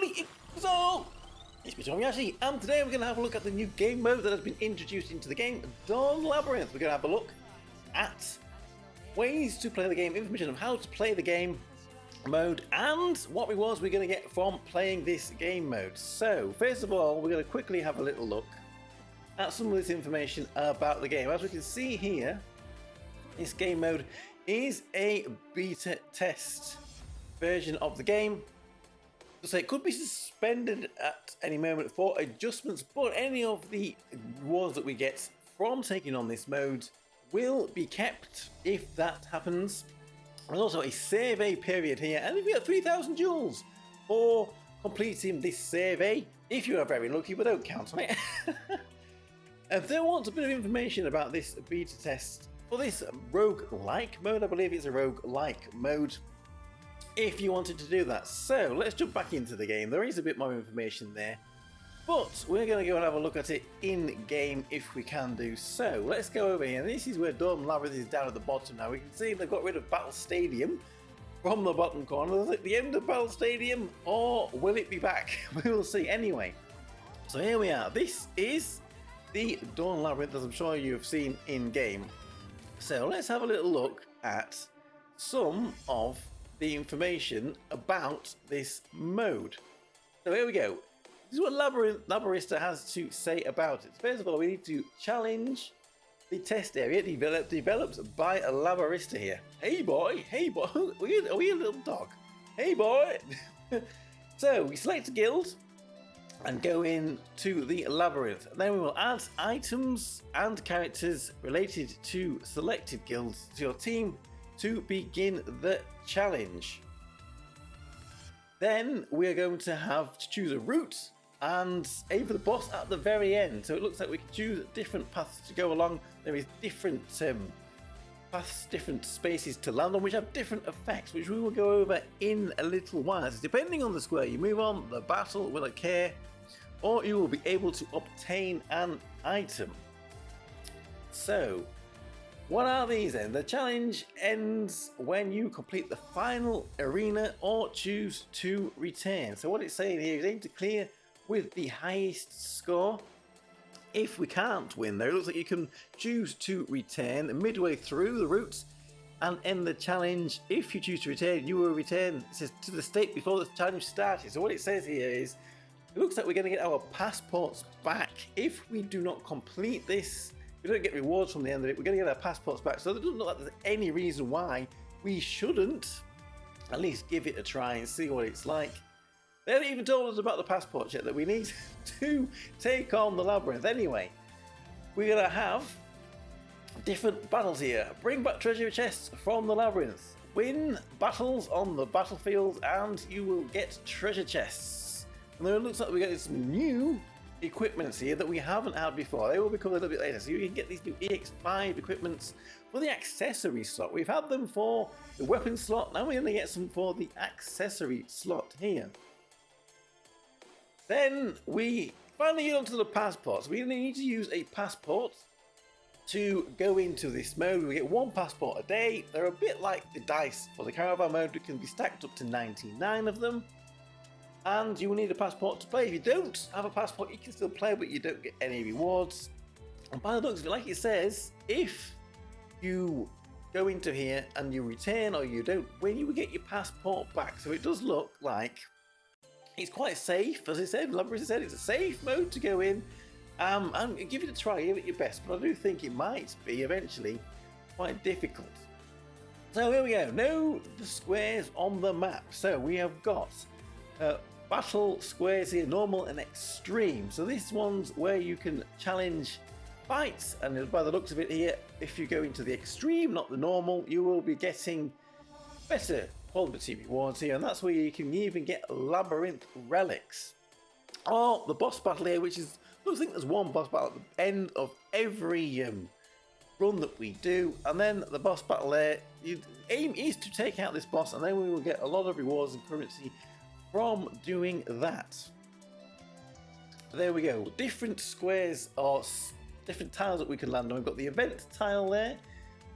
everybody, it's me, Tokkuri Yashi, and today we're going to have a look at the new game mode that has been introduced into the game, Dawn Labyrinth. We're going to have a look at ways to play the game, information of how to play the game mode, and what rewards we're going to get from playing this game mode. So, first of all, we're going to quickly have a little look at some of this information about the game. As we can see here, this game mode is a beta test version of the game. So it could be suspended at any moment for adjustments, but any of the rewards that we get from taking on this mode will be kept if that happens. There's also a survey period here, and we get 3,000 jewels for completing this survey if you are very lucky, but don't count on it. If there wants a bit of information about this beta test for this rogue-like mode, I believe it's a rogue-like mode, if you wanted to do that. So let's jump back into the game. There is a bit more information there, but we're going to go and have a look at it in game if we can do so. Let's go over here. This is where Dawn Labyrinth is down at the bottom now. We can see they've got rid of Battle Stadium from the bottom corner. Is it the end of Battle Stadium, or will it be back? We will see. Anyway, so here we are. This is the Dawn Labyrinth, as I'm sure you've seen in game. So let's have a little look at some of the information about this mode. So here we go. This is what Labyrinth has to say about it. First of all, we need to challenge the test area developed by a Labyrinth here. Hey boy, are we a little dog? Hey boy. So we select a guild and go into the Labyrinth. And then we will add items and characters related to selected guilds to your team to begin the challenge. Then we're going to have to choose a route and aim for the boss at the very end. So it looks like we can choose different paths to go along. There is different paths, different spaces to land on, which have different effects, which we will go over in a little while. So depending on the square you move on, the battle will occur, or you will be able to obtain an item. So what are these then? The challenge ends when you complete the final arena or choose to return. So what it's saying here is aim to clear with the highest score. If we can't win though, it looks like you can choose to return midway through the route and end the challenge. If you choose to return, you will return, it says, to the state before the challenge started. So what it says here is, it looks like we're going to get our passports back if we do not complete this. We don't get rewards from the end of it. We're going to get our passports back. So there doesn't look like there's any reason why we shouldn't at least give it a try and see what it's like. They haven't even told us about the passports yet that we need to take on the Labyrinth. Anyway, we're going to have different battles here. Bring back treasure chests from the Labyrinth. Win battles on the battlefield and you will get treasure chests. And then it looks like we get some new equipments here that we haven't had before. They will become a little bit later. So you can get these new EX5 equipments for the accessory slot. We've had them for the weapon slot. Now we're going to get some for the accessory slot here. Then we finally get onto the passports. We need to use a passport to go into this mode. We get one passport a day. They're a bit like the dice for the caravan mode. It can be stacked up to 99 of them. And you will need a passport to play. If you don't have a passport, you can still play, but you don't get any rewards. And by the looks of it, like it says, if you go into here and you return or you don't win, you will get your passport back. So it does look like it's quite safe. As I said, Labyrinth said it's a safe mode to go in. And give it a try, give it your best. But I do think it might be eventually quite difficult. So here we go. Know the squares on the map. So we have got battle squares here, normal and extreme. So this one's where you can challenge fights, and by the looks of it here, if you go into the extreme, not the normal, you will be getting better quality rewards here, and that's where you can even get labyrinth relics. Or the boss battle here, which is, I think there's one boss battle at the end of every run that we do, and then the boss battle there, the aim is to take out this boss, and then we will get a lot of rewards and currency from doing that. There we go. Different squares or different tiles that we can land on. We've got the event tile there,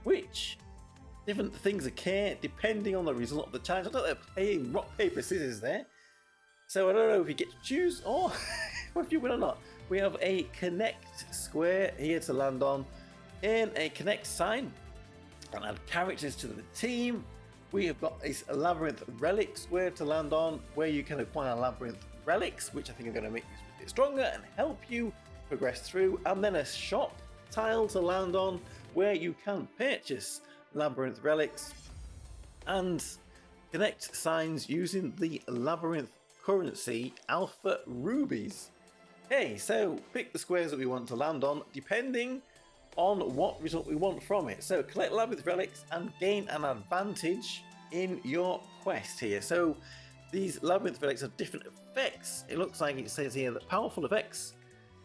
which different things occur depending on the result of the challenge. I thought they're playing rock, paper, scissors there. So I don't know if you get to choose or if you win or not. We have a connect square here to land on, in a connect sign, and add characters to the team. We have got this labyrinth relic square to land on, where you can acquire labyrinth relics, which I think are going to make you a bit stronger and help you progress through. And then a shop tile to land on, where you can purchase labyrinth relics and connect signs using the labyrinth currency alpha rubies. Okay, so pick the squares that we want to land on depending on what result we want from it. So collect labyrinth relics and gain an advantage in your quest here. So these labyrinth relics have different effects. It looks like it says here that powerful effects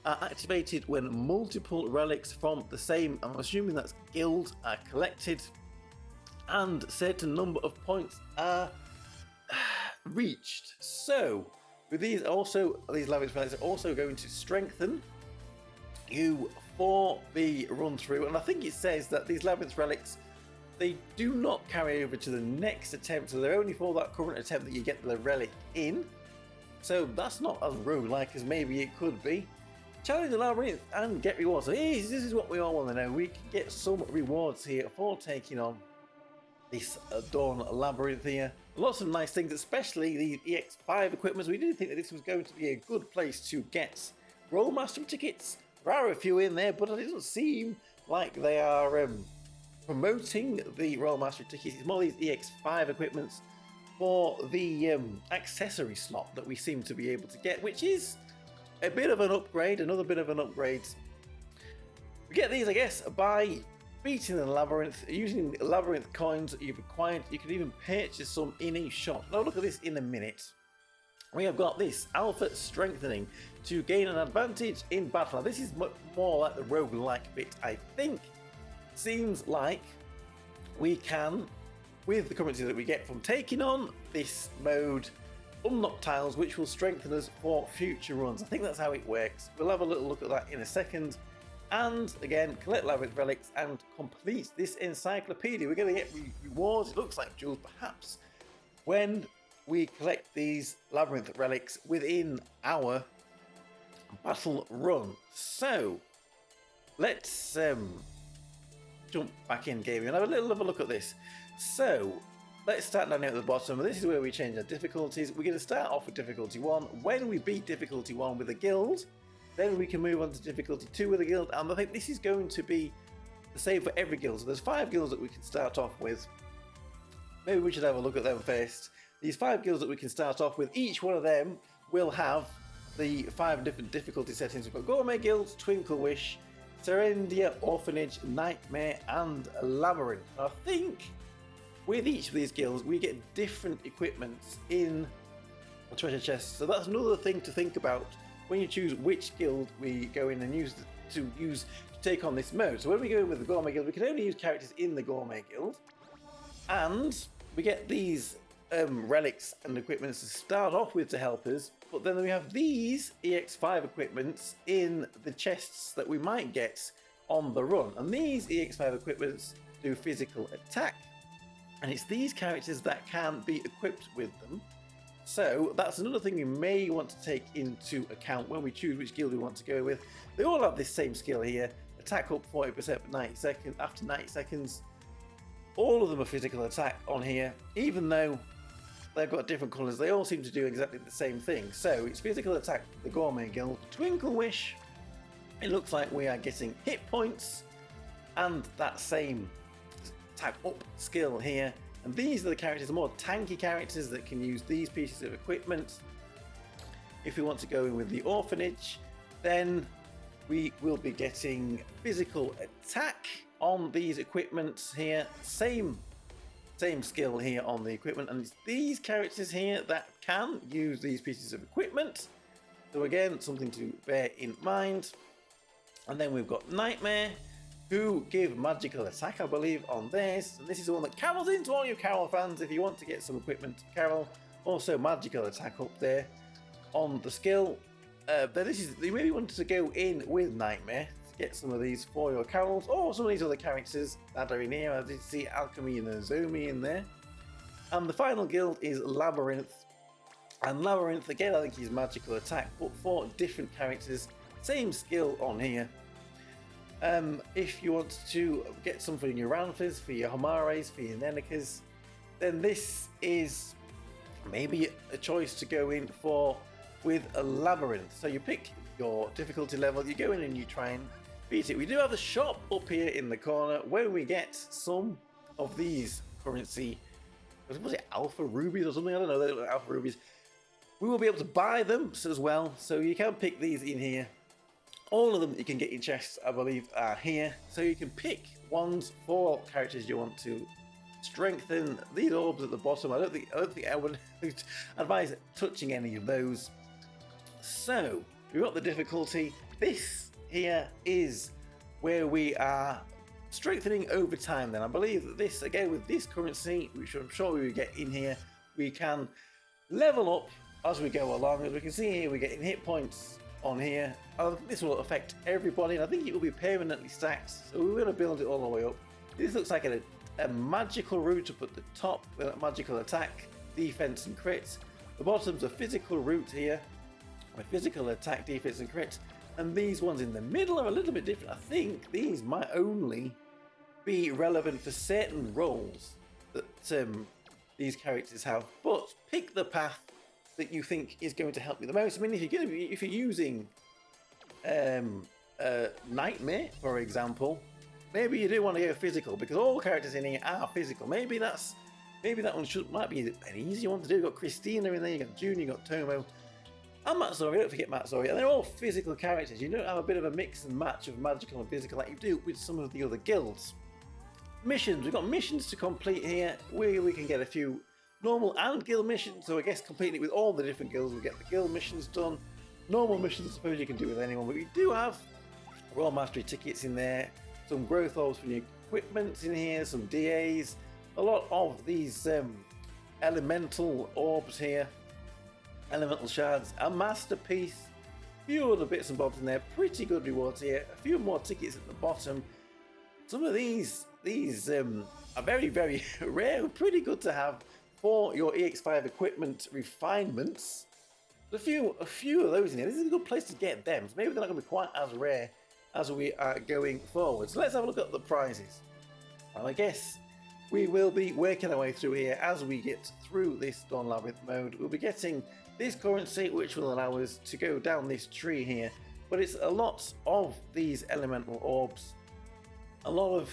are activated when multiple relics from the same, I'm assuming that's guild, are collected, and certain number of points are reached. So with these labyrinth relics are also going to strengthen you for the run through, and I think it says that these labyrinth relics, they do not carry over to the next attempt, so they're only for that current attempt that you get the relic in. So that's not as roguelike as maybe it could be. Challenge the labyrinth and get rewards. So this is what we all want to know. We can get some rewards here for taking on this Dawn Labyrinth here. Lots of nice things, especially the EX5 equipment. We didn't think that this was going to be a good place to get Rollmaster tickets. There are a few in there, but it doesn't seem like they are promoting the Rollmaster tickets. It's more these EX5 equipments for the accessory slot that we seem to be able to get, which is a bit of an upgrade, another bit of an upgrade. We get these, I guess, by beating the labyrinth, using labyrinth coins that you've acquired. You can even purchase some in a shop. Now look at this in a minute. We have got this alpha strengthening to gain an advantage in battle. Now, this is much more like the roguelike bit, I think. Seems like we can, with the currency that we get from taking on this mode, unlock tiles which will strengthen us for future runs. I think that's how it works. We'll have a little look at that in a second. And again, collect labyrinth relics and complete this encyclopedia. We're going to get rewards, it looks like jewels perhaps, when we collect these labyrinth relics within our battle run. So let's jump back in game and have a look at this. So let's start down here at the bottom. This is where we change our difficulties. We're going to start off with difficulty 1. When we beat difficulty 1 with a guild, then we can move on to difficulty 2 with a guild, and I think this is going to be the same for every guild. So there's 5 guilds that we can start off with. Maybe we should have a look at them first. These 5 guilds that we can start off with, each one of them will have the 5 different difficulty settings. We've got Gourmet Guilds, Twinkle Wish, Serendia, Orphanage, Nightmare, and Labyrinth. I think with each of these guilds we get different equipments in the treasure chest. So that's another thing to think about when you choose which guild we go in and use to take on this mode. So when we go in with the Gourmet Guild, we can only use characters in the Gourmet Guild, and we get these relics and equipments to start off with to help us, but then we have these EX5 equipments in the chests that we might get on the run, and these EX5 equipments do physical attack, and it's these characters that can be equipped with them. So that's another thing we may want to take into account when we choose which guild we want to go with. They all have this same skill here, attack up 40% for 90 seconds. After 90 seconds, all of them are physical attack on here, even though they've got different colours. They all seem to do exactly the same thing. So it's physical attack for the Gourmet Guild. Twinkle Wish, it looks like we are getting hit points and that same attack up skill here. And these are the characters, the more tanky characters that can use these pieces of equipment. If we want to go in with the Orphanage, then we will be getting physical attack on these equipments here. Same skill here on the equipment, and it's these characters here that can use these pieces of equipment. So again, something to bear in mind. And then we've got Nightmare, who give magical attack, I believe, on theirs. And this is the one that Carol's into, all you Carol fans, if you want to get some equipment to Carol. Also magical attack up there on the skill. But this is, you maybe want to go in with Nightmare to get some of these for your Carols, or some of these other characters that are in here. I did see Alchemy and Nozomi in there. And the final guild is Labyrinth. And Labyrinth, again, I think he's magical attack, but for different characters, same skill on here. If you want to get some for your Ranthas, for your Homares, for your Nenikas, then this is maybe a choice to go in for with a Labyrinth. So you pick your difficulty level, you go in and you try and beat it. We do have a shop up here in the corner where we get some of these currency, was it Alpha Rubies or something? I don't know, they're Alpha Rubies. We will be able to buy them as well, so you can pick these in here. All of them you can get in chests, I believe, are here. So you can pick ones for characters you want to strengthen. These orbs at the bottom, I don't think I would advise touching any of those. So we've got the difficulty. This here is where we are strengthening over time. Then I believe that this, again, with this currency, which I'm sure we will get in here, we can level up as we go along. As we can see here, we're getting hit points on here. This will affect everybody, and I think it will be permanently stacked, so we're going to build it all the way up. This looks like a magical route up at the top with a magical attack, defense and crits. The bottom's a physical route here with physical attack, defense and crits, and these ones in the middle are a little bit different. I think these might only be relevant for certain roles that these characters have, but pick the path that you think is going to help you the most. I mean, if you're using Nightmare, for example, maybe you do want to go physical because all characters in here are physical. Maybe that one might be an easier one to do. You've got Christina in there, you got June, you got Tomo, and Matsuri. Don't forget Matsuri, and they're all physical characters. You don't have a bit of a mix and match of magical and physical like you do with some of the other guilds. Missions, we've got missions to complete here where we can get a few normal and guild missions, so I guess completing it with all the different guilds will get the guild missions done. Normal missions, I suppose you can do with anyone, but we do have Royal Mastery tickets in there, some growth orbs for new equipment in here, some DAs, a lot of these elemental orbs here, elemental shards, a masterpiece, a few other bits and bobs in there, pretty good rewards here, a few more tickets at the bottom. Some of these are very, very rare, pretty good to have for your EX5 equipment refinements. A few of those in here. This is a good place to get them. So maybe they're not going to be quite as rare as we are going forward. So let's have a look at the prizes. Well, I guess we will be working our way through here as we get through this Dawn Labyrinth mode. We'll be getting this currency, which will allow us to go down this tree here. But it's a lot of these elemental orbs. A lot of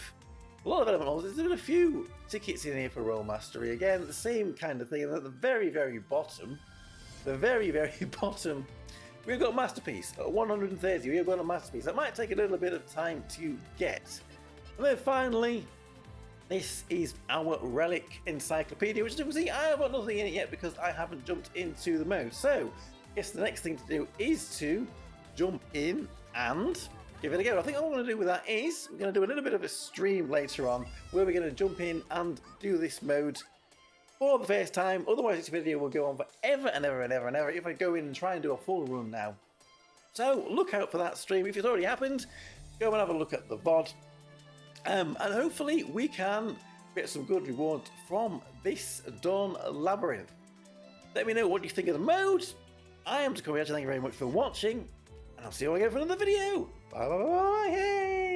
elemental orbs. There's a few tickets in here for Royal Mastery. Again, the same kind of thing. And at the very, very bottom, we've got Masterpiece at 130. We've got a Masterpiece. That might take a little bit of time to get. And then finally, this is our Relic Encyclopedia, which you can see I have got nothing in it yet because I haven't jumped into the mode. So, I guess the next thing to do is to jump in and give it a go. I think all I'm going to do with that is we're going to do a little bit of a stream later on where we're going to jump in and do this mode for the first time. Otherwise, this video will go on forever and ever and ever and ever if I go in and try and do a full run now. So look out for that stream. If it's already happened, go and have a look at the VOD. And hopefully we can get some good rewards from this Dawn Labyrinth. Let me know what you think of the mode. I am Tokkuri Yashi. Thank you very much for watching. And I'll see you again for another video. Bye bye bye bye. Hey.